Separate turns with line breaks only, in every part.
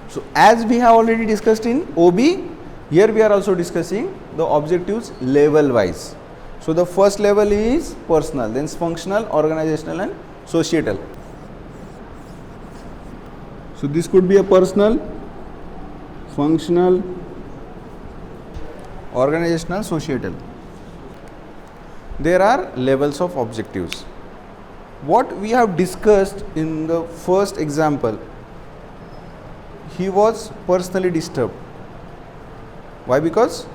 So as we have already discussed in OB, here we are also discussing the objectives level wise. So the first level is personal, then functional, organizational and societal. So this could be a personal, functional, organizational, societal. There are levels of objectives. What we have discussed in the first example, he was personally disturbed. Why? Because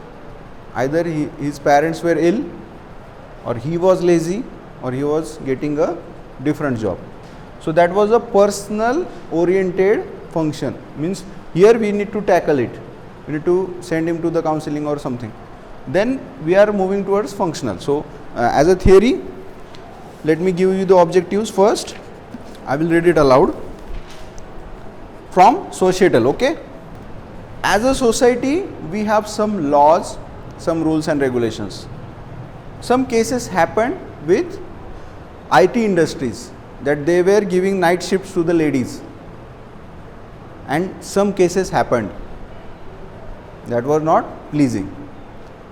either his parents were ill, or he was lazy, or he was getting a different job. So that was a personal oriented function. Means here we need to tackle it. We need to send him to the counseling or something. Then we are moving towards functional. So as a theory, let me give you the objectives first. I will read it aloud. From societal, okay? As a society, we have some laws, some rules and regulations. Some cases happened with IT industries, that they were giving night shifts to the ladies, and some cases happened that were not pleasing.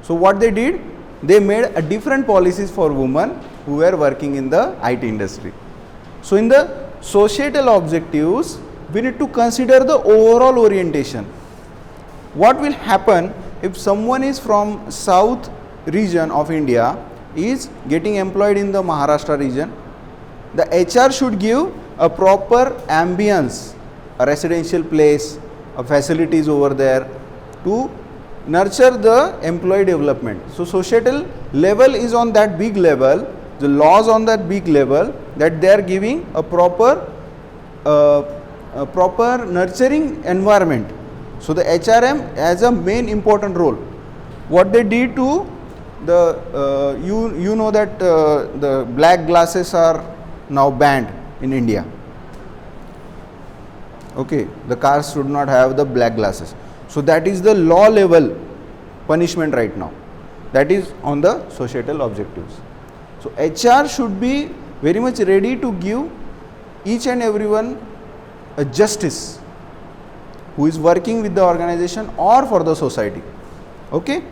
So what they did, they made a different policies for women who were working in the IT industry. So in the societal objectives, we need to consider the overall orientation. What will happen if someone is from south region of India is getting employed in the Maharashtra region? The HR should give a proper ambience, a residential place, a facilities over there to nurture the employee development. So societal level is on that big level, the laws on that big level, that they are giving a proper nurturing environment. So the HRM has a main important role. What they did to the you know that the black glasses are now banned in India. Okay, the cars should not have the black glasses. So that is the law level punishment right now. That is on the societal objectives. So HR should be very much ready to give each and everyone a justice who is working with the organization or for the society. Okay.